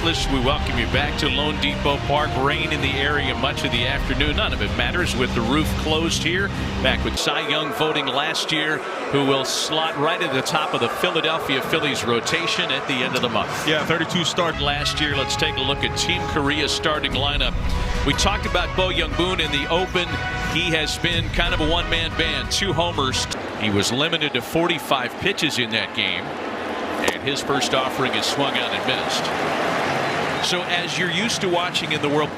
Nicholas, we welcome you back to Lone Depot Park. Rain in the area much of the afternoon. None of it matters with the roof closed here. Back with Cy Young voting last year, who will slot right at the top of the Philadelphia Phillies rotation at the end of the month. Yeah, 32 start last year. Let's take a look at Team Korea's starting lineup. We talked about Bo Young-boon in the open. He has been kind of a one-man band. 2 homers. He was limited to 45 pitches in that game. And his first offering is swung out and missed. So as you're used to watching in the World,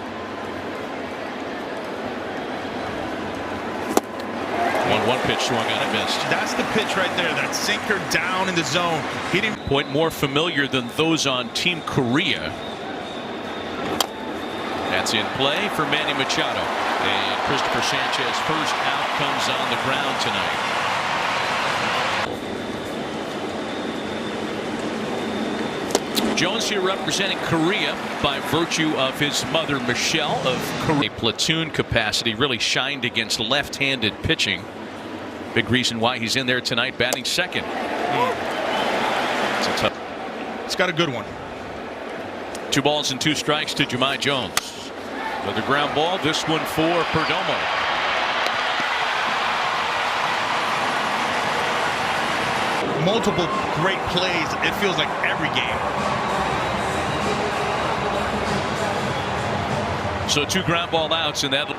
1-1 pitch swung out and missed. That's the pitch right there. That sinker down in the zone. He didn't point more familiar than those on Team Korea. That's in play for Manny Machado. And Christopher Sanchez first out comes on the ground tonight. Jones here representing Korea by virtue of his mother Michelle of Korea. Platoon capacity really shined against left-handed pitching. Big reason why he's in there tonight batting second. It's a tough. It's got a good one. 2 balls and 2 strikes to Jahmai Jones. Another ground ball. This one for Perdomo. Multiple great plays. It feels like every game. So 2 ground ball outs, and that an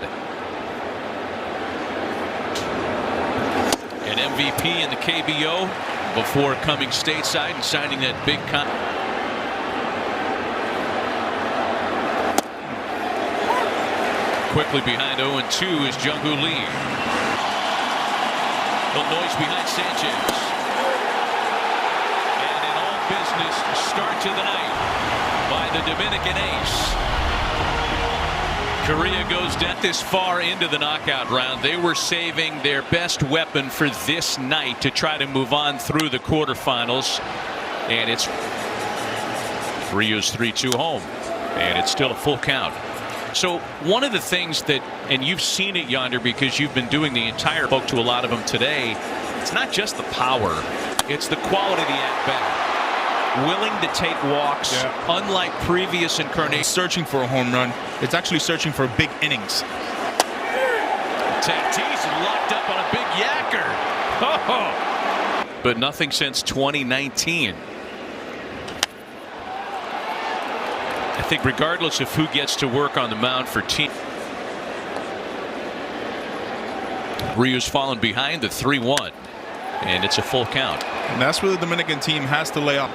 MVP in the KBO before coming stateside and signing that big contract. Quickly behind 0-2 is Jung-Hoo Lee. Little noise behind Sanchez. And an all-business start to the night by the Dominican ace. Korea goes down this far into the knockout round. They were saving their best weapon for this night to try to move on through the quarterfinals. And it's Ryu's 3-2 home. And it's still a full count. So one of the things that, and you've seen it yonder because you've been doing the entire, spoke to a lot of them today, it's not just the power, it's the quality of the at-bat. Willing to take walks, unlike previous incarnations. Searching for a home run. It's actually searching for big innings. Tatis locked up on a big yacker. Oh. But nothing since 2019. I think regardless of who gets to work on the mound for team. Ryu's fallen behind the 3-1. And it's a full count. And that's where the Dominican team has to lay off.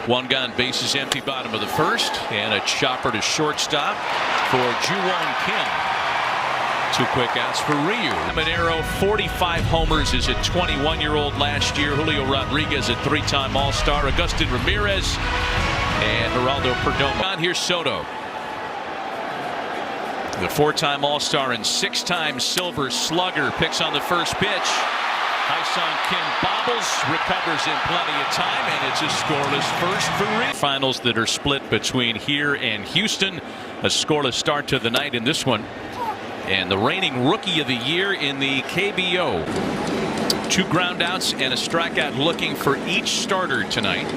1 gone, bases empty, bottom of the first, and a chopper to shortstop for Ju-Won Kim. 2 quick outs for Ryu. Monero, 45 homers, is a 21-year-old last year. Julio Rodriguez, a 3-time All-Star. Agustin Ramirez and Geraldo Perdomo. Here's Soto, the 4-time All-Star and 6-time Silver Slugger, picks on the first pitch. Hyun Kim bobbles, recovers in plenty of time, and it's a scoreless first for Ryu. Finals that are split between here and Houston. A scoreless start to the night in this one. And the reigning Rookie of the Year in the KBO. 2 groundouts and a strikeout looking for each starter tonight.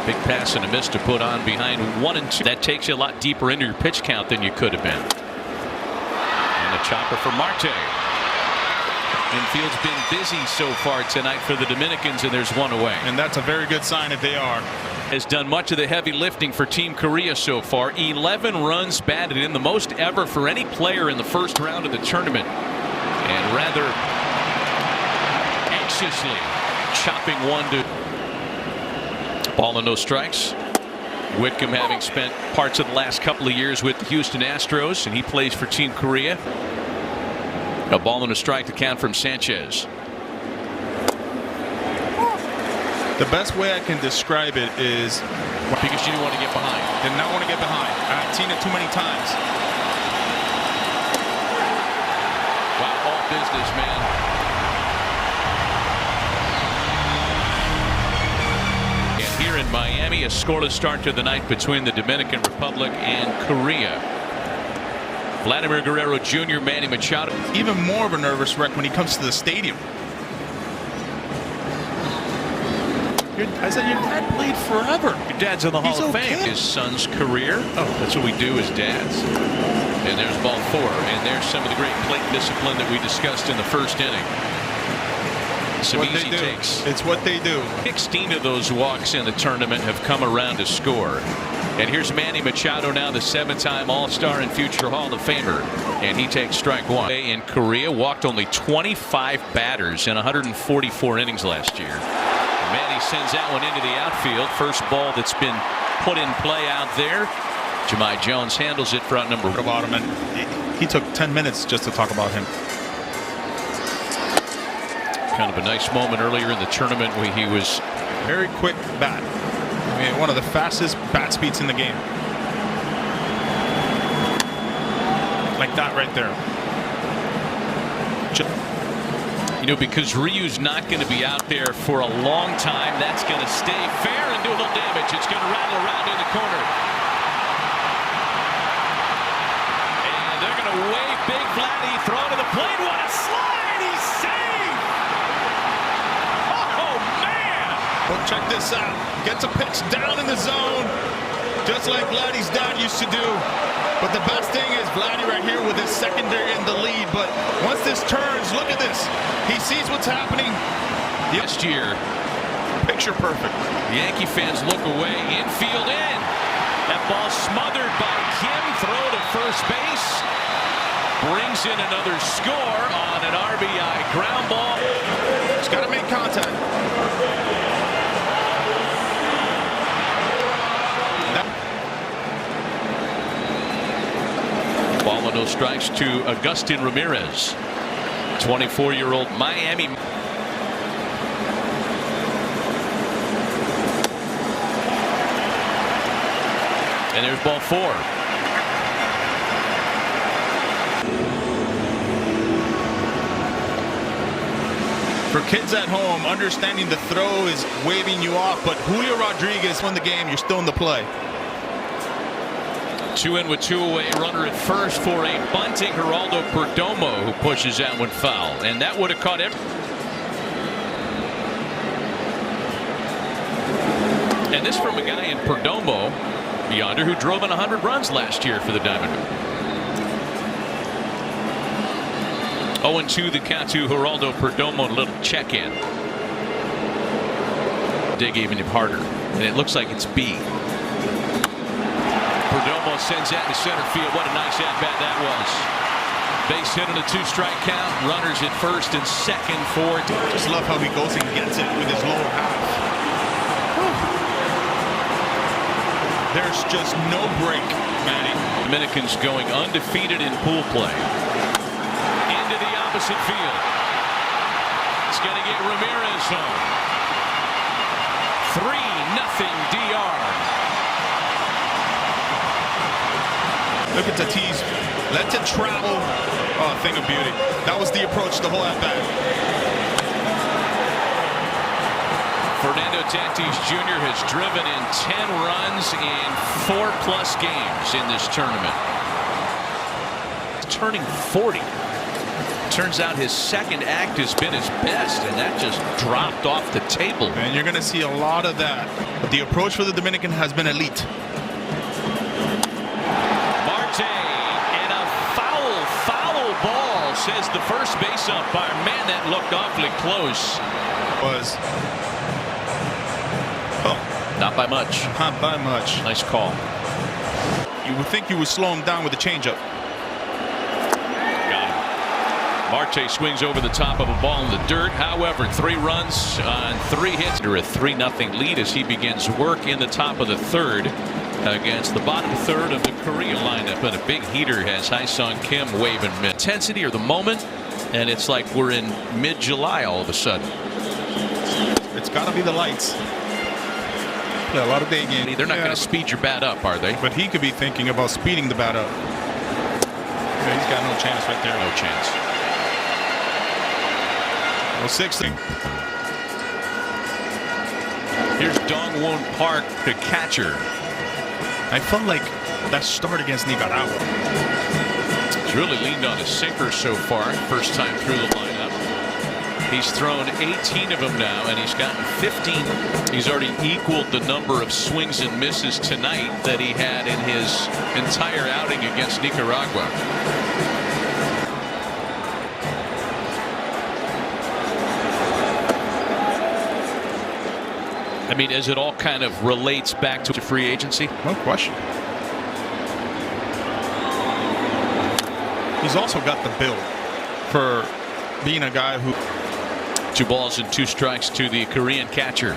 Big pass and a miss to put on behind 1-2. That takes you a lot deeper into your pitch count than you could have been. And a chopper for Marte. Infield's been busy so far tonight for the Dominicans, and there's 1 away. And that's a very good sign if they are. Has done much of the heavy lifting for Team Korea so far. 11 runs batted in, the most ever for any player in the first round of the tournament. And rather anxiously chopping 1 to ball and no strikes. Whitcomb having spent parts of the last couple of years with the Houston Astros, and he plays for Team Korea. A ball and a strike to count from Sanchez. The best way I can describe it is because you didn't want to get behind. Did not want to get behind. I've seen it too many times. Wow, all business, man. And here in Miami, a scoreless start to the night between the Dominican Republic and Korea. Vladimir Guerrero Jr., Manny Machado. Even more of a nervous wreck when he comes to the stadium. I said your dad played forever. Your dad's in the Hall of Fame. Okay. His son's career. Oh, that's what we do as dads. And there's ball 4. And there's some of the great plate discipline that we discussed in the first inning. Some easy takes. It's what they do. 16 of those walks in the tournament have come around to score. And here's Manny Machado now, the 7-time All-Star and future Hall of Famer. And he takes strike 1. In Korea, walked only 25 batters in 144 innings last year. Manny sends that one into the outfield. First ball that's been put in play out there. Jahmai Jones handles it for out number 1. About him, and he took 10 minutes just to talk about him. Kind of a nice moment earlier in the tournament where he was very quick bat. I mean, one of the fastest bat speeds in the game. Like that right there. You know, because Ryu's not going to be out there for a long time, that's going to stay fair and do a little damage. It's going to rattle around in the corner. And they're going to wave Big Vladdy, throw to the plate. What a slide! He's saved! Oh, man! Well, check this out. Gets a pitch down in the zone, just like Vladdy's dad used to do. But the best thing is Vladdy right here with his secondary in the lead. But once this turns, look at this. He sees what's happening. Last year, picture perfect. Yankee fans look away. Infield in. That ball smothered by Kim. Throw to first base. Brings in another score on an RBI ground ball. He's got to make contact. Ball with no strikes to Agustin Ramirez, 24-year-old Miami. And there's ball 4. For kids at home, understanding the throw is waving you off, but Julio Rodriguez won the game. You're still in the play. 2 in with 2 away. Runner at first for a bunting Geraldo Perdomo, who pushes that one foul, and that would have caught him. And this from a guy in Perdomo yonder who drove in 100 runs last year for the Diamondbacks. 0-2 the count to Geraldo Perdomo. A little check-in. Dig even harder, and it looks like it's B. Perdomo sends that to center field. What a nice at-bat that was. Base hit on a 2-strike count. Runners at first and second for. Just love how he goes and gets it with his lower half. There's just no break, Manny. Dominicans going undefeated in pool play. Into the opposite field. It's going to get Ramirez home. 3-0 DR. Look at Tatis. Let it travel. Oh, thing of beauty. That was the approach the whole at-bat. Fernando Tatis Jr. has driven in 10 runs in 4+ games in this tournament. Turning 40. Turns out his second act has been his best, and that just dropped off the table. And you're going to see a lot of that. But the approach for the Dominican has been elite. And a foul ball, says the first base umpire. Man, that looked awfully close. Not by much. Not by much. Nice call. You would think you would slow him down with a changeup. Got him. Marte swings over the top of a ball in the dirt. However, 3 runs on 3 hits. Under a 3-0 lead as he begins work in the top of the 3rd. Against the bottom 3rd of the Korea lineup, and a big heater has Haesung Kim waving mid. Intensity or the moment, and it's like we're in mid-July all of a sudden. It's got to be the lights. Play a lot of day games. They're not going to speed your bat up, are they? But he could be thinking about speeding the bat up. Yeah, he's got no chance right there. No chance. Well, 6th. Here's Dongwon Park, the catcher. I felt like that start against Nicaragua. He's really leaned on his sinker so far. First time through the lineup. He's thrown 18 of them now, and he's gotten 15. He's already equaled the number of swings and misses tonight that he had in his entire outing against Nicaragua. I mean, as it all kind of relates back to free agency. No question. He's also got the build for being a guy who. 2 balls and 2 strikes to the Korean catcher.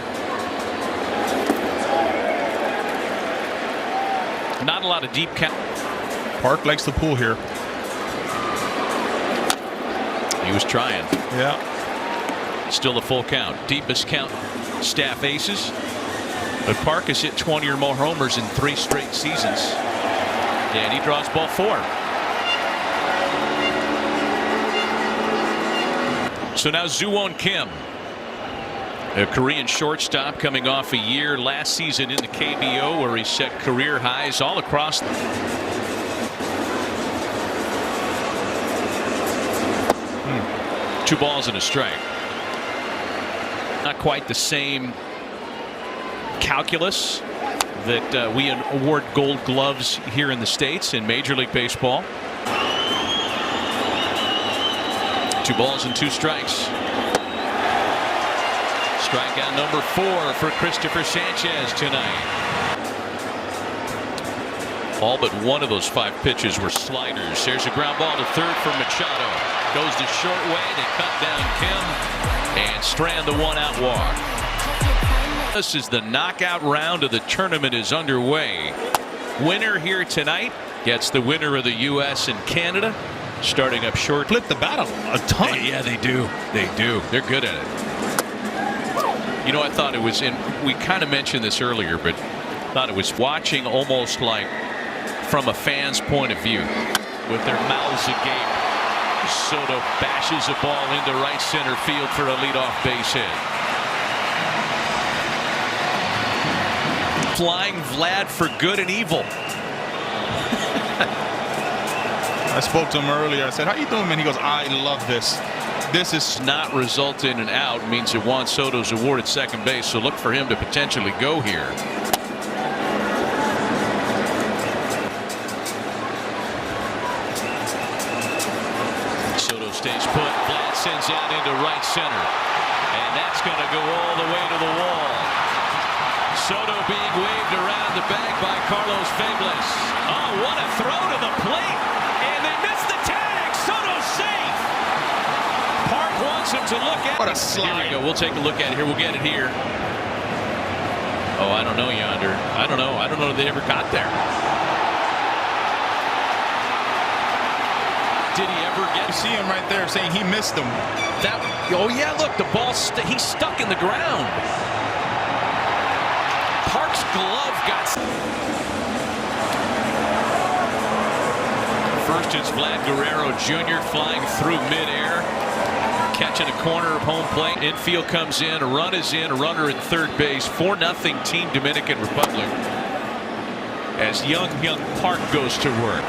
Not a lot of deep count. Park likes the pull here. He was trying. Yeah. Still a full count. Deepest count staff aces. But Park has hit 20 or more homers in 3 straight seasons. And he draws ball 4. So now Zoo-won Kim, a Korean shortstop coming off a year last season in the KBO where he set career highs all across. 2 balls and a strike. Not quite the same calculus that we award gold gloves here in the States in Major League Baseball. 2 balls and 2 strikes. Strikeout number 4 for Christopher Sanchez tonight. All but one of those 5 pitches were sliders. There's a ground ball to third for Machado. Goes the short way to cut down Kim and strand the 1-out walk. This is the knockout round of the tournament is underway. Winner here tonight gets the winner of the U.S. and Canada. Starting up short. Flip the battle a ton. Yeah, they do. They do. They're good at it. You know, I thought it was in. We kind of mentioned this earlier, but thought it was watching almost like from a fan's point of view with their mouths agape. Soto bashes a ball into right center field for a leadoff base hit. Flying Vlad for good and evil. I spoke to him earlier. I said, "How you doing, man?" He goes, "I love this. This is not result in an out means that Juan Soto's awarded second base. So look for him to potentially go here." Soto stays put. Vlad sends out into right center, and that's going to go all the way to the wall. Soto being waved around the bag by Carlos Febres. Oh, what a throw to the plate. And they missed the tag. Soto's safe. Park wants him to look at. What a slide. Here we go. We'll take a look at it here. We'll get it here. Oh, I don't know, Yonder. I don't know. I don't know if they ever got there. Did he ever get? You see him right there saying he missed him. That. Oh yeah, look, the ball. He's stuck in the ground. Park's glove got. First, it's Vlad Guerrero Jr. flying through midair, catching a corner of home plate. Infield comes in, a run is in, a runner at third base. 4-0 Team Dominican Republic as young Park goes to work.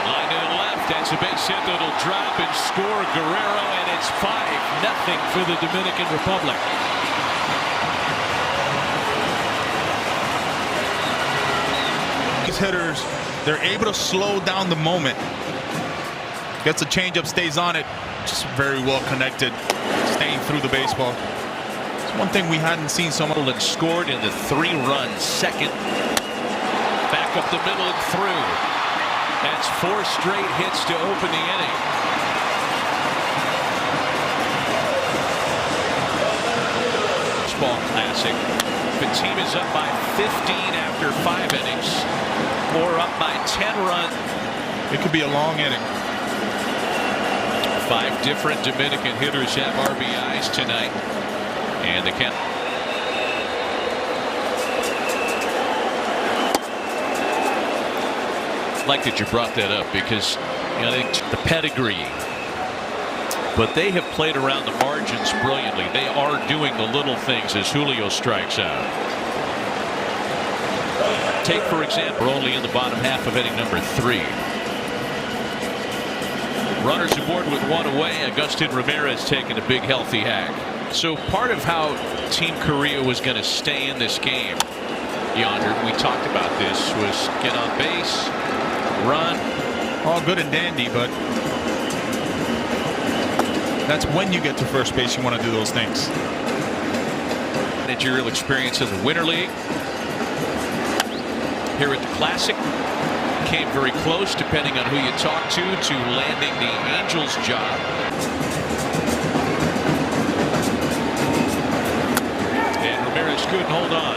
Line to the left, that's a base hit that'll drop and score Guerrero, and it's 5-0 for the Dominican Republic. Hitters, they're able to slow down the moment. Gets a changeup, stays on it. Just very well connected, staying through the baseball. It's one thing we hadn't seen so much. And scored in the 3-run second. Back up the middle and through. That's 4 straight hits to open the inning. Baseball Classic. The team is up by 15 after 5 innings. Or up by 10 runs. It could be a long inning. 5 different Dominican hitters have RBIs tonight. And the count. I like that you brought that up because you know, the pedigree. But they have played around the margins brilliantly. They are doing the little things as Julio strikes out. Take, for example, only in the bottom half of inning number 3. Runners aboard with one away. Agustin Ramirez taking a big healthy hack. So part of how Team Korea was going to stay in this game, Yonder, we talked about this, was get on base, run. All good and dandy, but that's when you get to first base, you want to do those things. Managerial experience in the Winter League. Here at the Classic, came very close, depending on who you talk to landing the Angels job. And Ramirez couldn't hold on.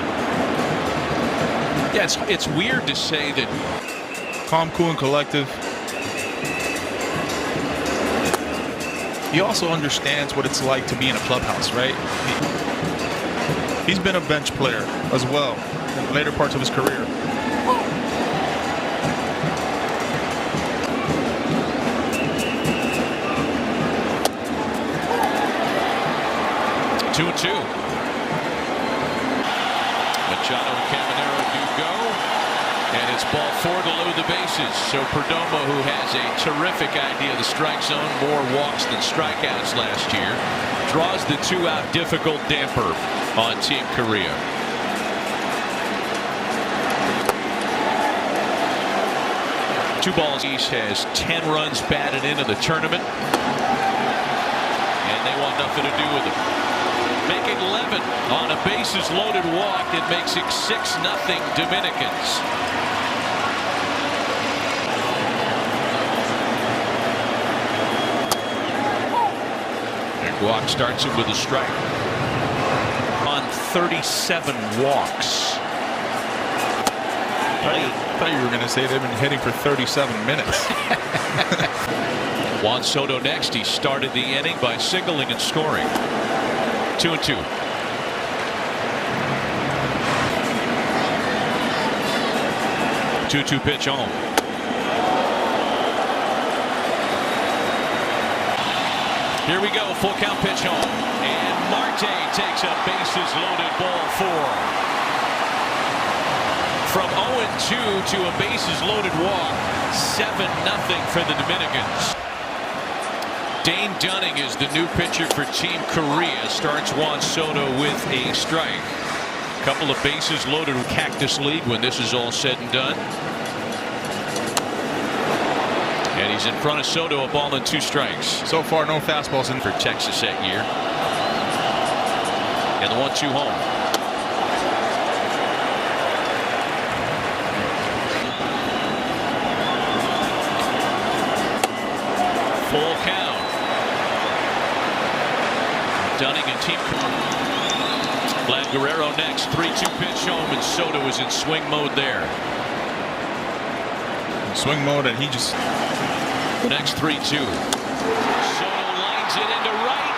Yeah, it's weird to say that. Calm, cool, and collective. He also understands what it's like to be in a clubhouse, right? He's been a bench player as well in later parts of his career. 2-2. Machado and Caminero do go, and it's ball 4 to load the bases. So Perdomo, who has a terrific idea of the strike zone, more walks than strikeouts last year, draws the 2-out difficult damper on Team Korea. Two balls. East has 10 runs batted into the tournament, and they want nothing to do with it. Making 11 on a bases loaded walk. It makes it 6-0 Dominicans. Walk starts him with a strike. On 37 walks. I thought you were going to say they've been hitting for 37 minutes. Juan Soto next. He started the inning by signaling and scoring. 2-2. Two-two pitch home. Here we go. Full count pitch home. And Marte takes a bases loaded ball 4. From 0-2 to a bases loaded walk. 7-0 for the Dominicans. Dane Dunning is the new pitcher for Team Korea. Starts Juan Soto with a strike. Couple of bases loaded in Cactus League when this is all said and done. And he's in front of Soto, a ball and 2 strikes. So far, no fastballs in for Texas that year. And the 1-2 home. Full count. Dunning and Team Vlad Guerrero next. 3-2 pitch home, and Soto is in swing mode there. Swing mode, and he just. Next 3-2. Soto lines it into right,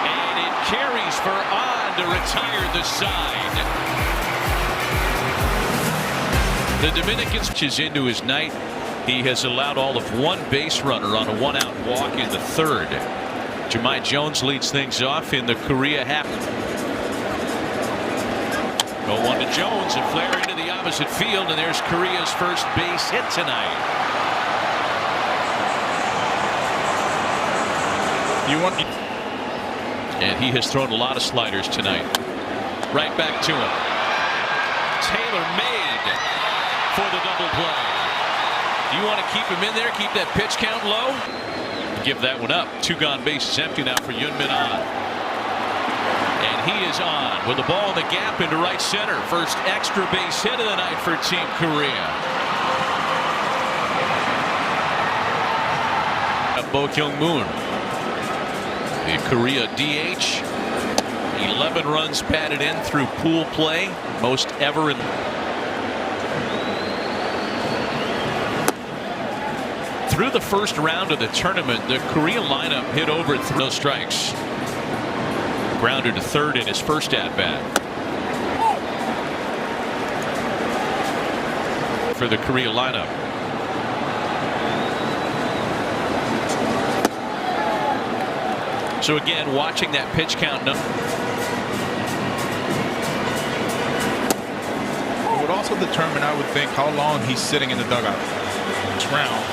and it carries for on to retire the side. The Dominicans pitches into his night. He has allowed all of 1 base runner on a 1-out walk in the 3rd. Jahmai Jones leads things off in the Korea half. 0-1 to Jones, and flare into the opposite field, and there's Korea's first base hit tonight. And he has thrown a lot of sliders tonight. Right back to him. Taylor made for the double play. You want to keep him in there, keep that pitch count low? Give that one up. 2 gone, bases empty now for Yunmin Ahn. And he is on with the ball in the gap into right center. First extra base hit of the night for Team Korea. Bo Kyung-moon, the Korea DH. 11 runs batted in through pool play, most ever in. Through the first round of the tournament, the Korea lineup hit over 3 strikes. Grounded to 3rd in his first at-bat. For the Korea lineup. So again, watching that pitch count number. It would also determine, I would think, how long he's sitting in the dugout. Each round.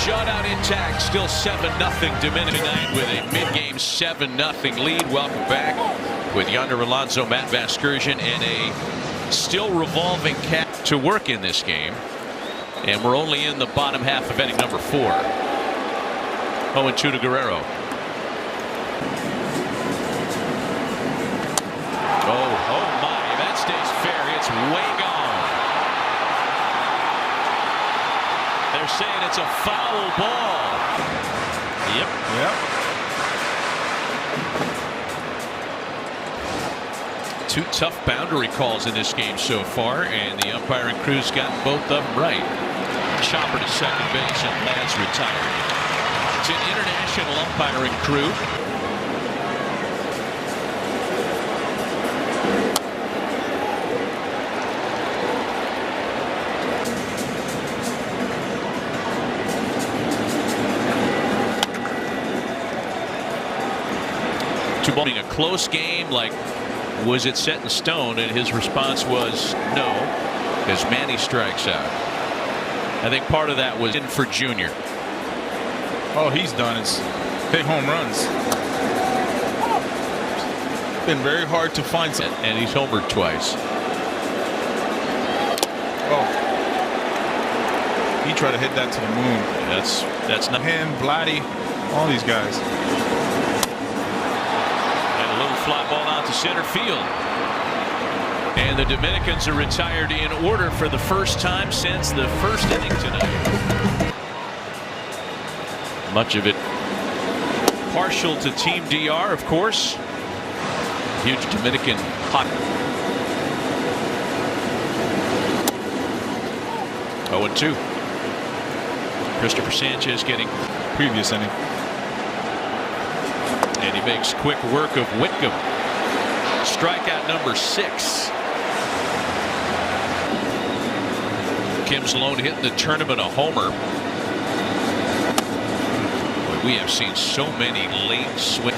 shutout intact. Still 7-0 Dominican tonight with a mid-game 7-0 lead. Welcome back with Yonder Alonso, Matt Vasgersian, and a still revolving cap to work in this game. And we're only in the bottom half of inning number 4. 0-2 to Guerrero. Oh my, that stays fair. It's way gone. They're saying it's a foul ball. Yep. 2 tough boundary calls in this game so far, and the umpiring crew's gotten both of them right. Chopper to second base, and Ladd's retired. It's an international umpiring crew. A close game, like, was it set in stone? And his response was no, as Manny strikes out. I think part of that was in for Junior. All he's done is hit home runs. Been very hard to find some. And he's homered twice. Oh, he tried to hit that to the moon. That's not him, Vladdy, all these guys. Fly ball out to center field. And the Dominicans are retired in order for the first time since the first inning tonight. Much of it partial to Team DR, of course. Huge Dominican hockey. 0-2. Christopher Sanchez getting previous inning. And he makes quick work of Whitcomb. Strikeout number 6. Kim's lone hit in the tournament, a homer. Boy, we have seen so many late swing.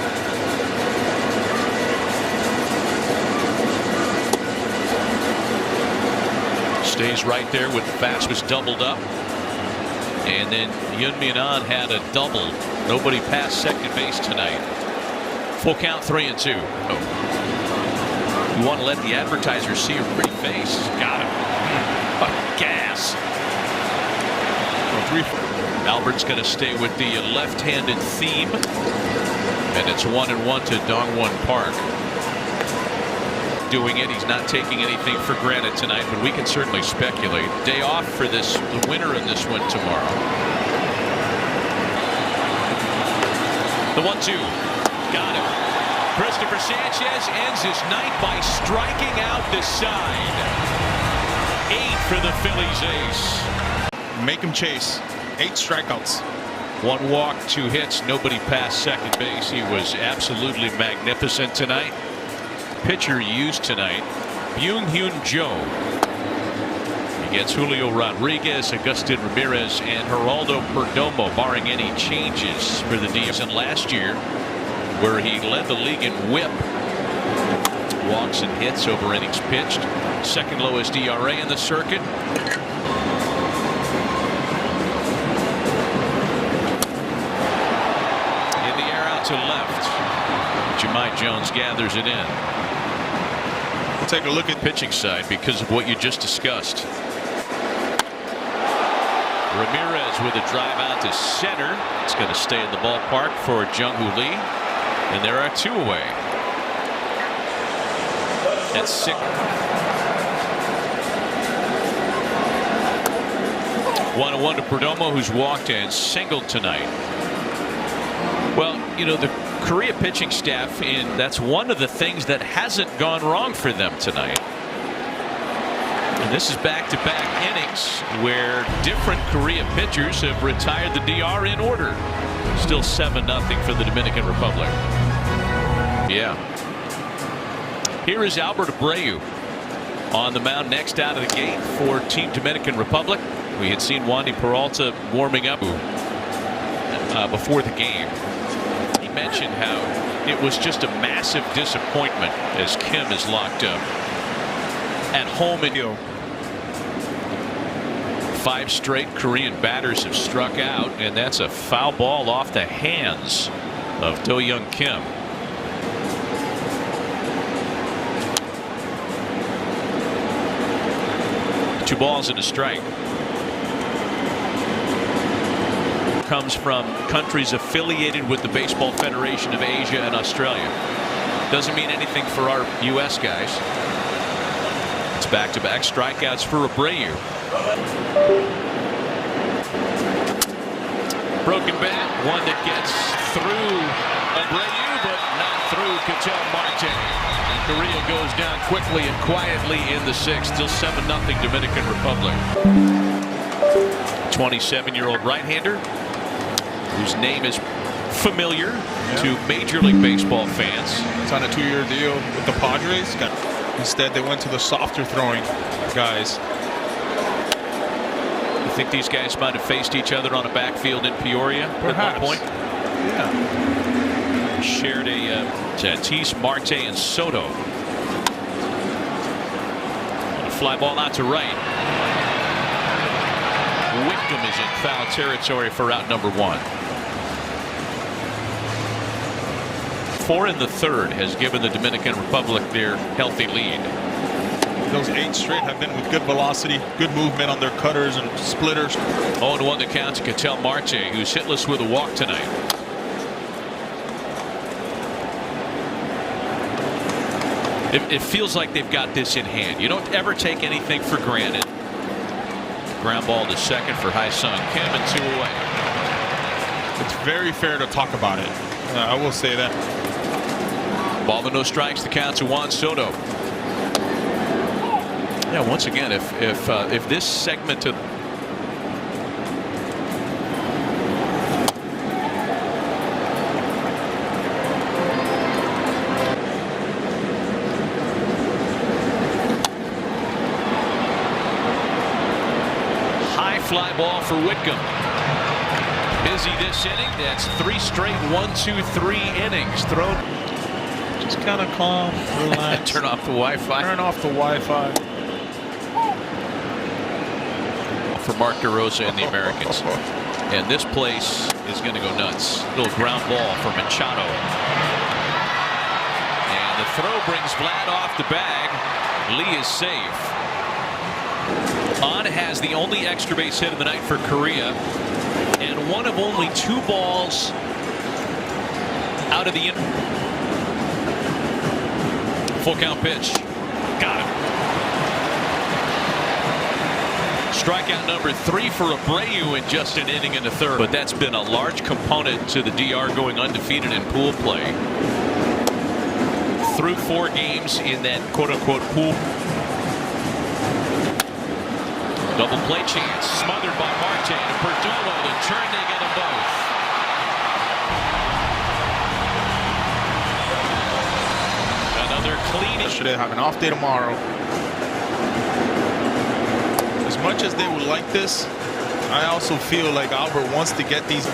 Stays right there with the bats was doubled up. And then Yun Min-an had a double. Nobody past second base tonight. Full count, 3-2. Oh. You want to let the advertisers see your pretty face. Got him. Gas. Albert's going to stay with the left-handed theme. And it's 1-1 to Dongwon Park. Doing it. He's not taking anything for granted tonight, but we can certainly speculate. Day off for the winner in this one tomorrow. The 1-2. Got him. Christopher Sanchez ends his night by striking out the side. 8 for the Phillies ace. Make him chase. 8 strikeouts. 1 walk, 2 hits, nobody past second base. He was absolutely magnificent tonight. Pitcher used tonight, Byung-Hyun Jo. He gets Julio Rodriguez, Agustin Ramirez, and Geraldo Perdomo, barring any changes for the Diaz. And last year, where he led the league in WHIP, walks and hits over innings pitched, second lowest ERA in the circuit. In the air out to left, Jahmai Jones gathers it in. We'll take a look at pitching side because of what you just discussed. Ramirez with a drive out to center. It's going to stay in the ballpark for Jung-Hoo Lee. And there are 2 away. That's 6. 1-1 to Perdomo, who's walked and singled tonight. Well, you know, the Korea pitching staff, that's one of the things that hasn't gone wrong for them tonight. And this is back-to-back innings where different Korea pitchers have retired the DR in order. Still 7-0 for the Dominican Republic. Yeah. Here is Albert Abreu on the mound next out of the gate for Team Dominican Republic. We had seen Wandy Peralta warming up before the game. He mentioned how it was just a massive disappointment as Kim is locked up at home in 5 straight Korean batters have struck out, and that's a foul ball off the hands of Do-Young Kim. Two balls and a strike. Comes from countries affiliated with the Baseball Federation of Asia and Australia. Doesn't mean anything for our U.S. guys. It's back-to-back strikeouts for Abreu. Broken bat, one that gets through Abreu, but not through Ketel Marte. And Korea goes down quickly and quietly in the 6th, still 7-0 Dominican Republic. 27-year-old right-hander, whose name is familiar to Major League Baseball fans. It's on a 2-year deal with the Padres. Instead, they went to the softer throwing guys. You think these guys might have faced each other on a backfield in Peoria Perhaps. at one point? Yeah. Shared a Tatis, Marte, and Soto. And a fly ball out to right. Whitcomb is in foul territory for out number 1. 4 in the 3rd has given the Dominican Republic their healthy lead. Those 8 straight have been with good velocity, good movement on their cutters and splitters. 0-1 the count to Ketel Marte, who's hitless with a walk tonight. It feels like they've got this in hand. You don't ever take anything for granted. Ground ball to second for Hai-Sung Kim, and 2 away. It's very fair to talk about it. I will say that. Ball with no strikes. The count to Juan Soto. Yeah, once again, if this segment of high fly ball for Whitcomb. Busy this inning. That's 3 straight 1-2-3 innings thrown. Just kind of calm, relax. Turn off the Wi-Fi. Turn off the Wi-Fi. For Mark DeRosa and the Americans. And this place is going to go nuts. Little ground ball for Machado. And the throw brings Vlad off the bag. Lee is safe. On has the only extra base hit of the night for Korea. And one of only 2 balls out of the inning. Full count pitch. Got him. Strikeout number 3 for Abreu in just an inning in the 3rd. But that's been a large component to the DR going undefeated in pool play. Through 4 games in that quote-unquote pool. Double play chance. Smothered by Marte and Perdomo. The turn, they get them both. Another clean. Should they have an off day tomorrow? As much as they would like this, I also feel like Albert wants to get these.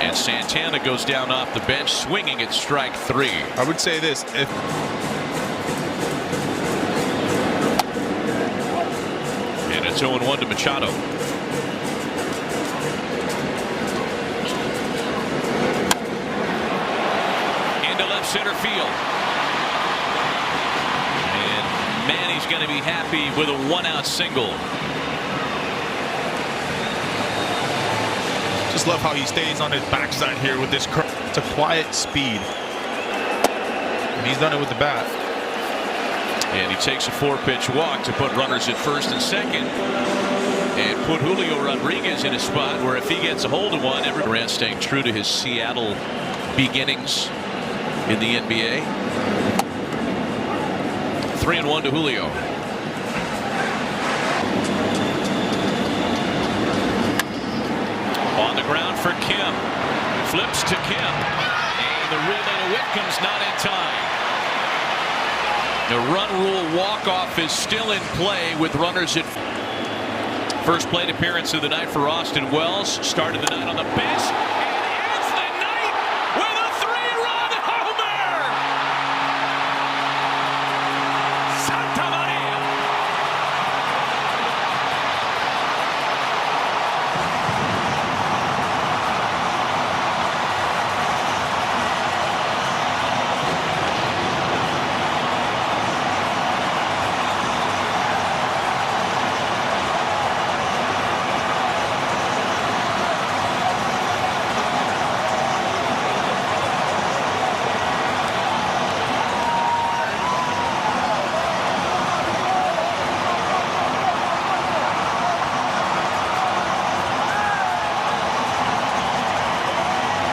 And Santana goes down off the bench, swinging at strike 3. I would say this: if and it's 0-1 to Machado. Into left center field. Manny's going to be happy with a 1-out single. just love how he stays on his backside here with this curve. It's a quiet speed, and he's done it with the bat. And he takes a 4-pitch walk to put runners at first and second, and put Julio Rodriguez in a spot where if he gets a hold of one, Durant staying true to his Seattle beginnings in the NBA. 3-1 to Julio. On the ground for Kim. Flips to Kim. And the relay to Whitcomb's not in time. The run rule walk-off is still in play with runners at first plate appearance of the night for Austin Wells. Started the night on the bench.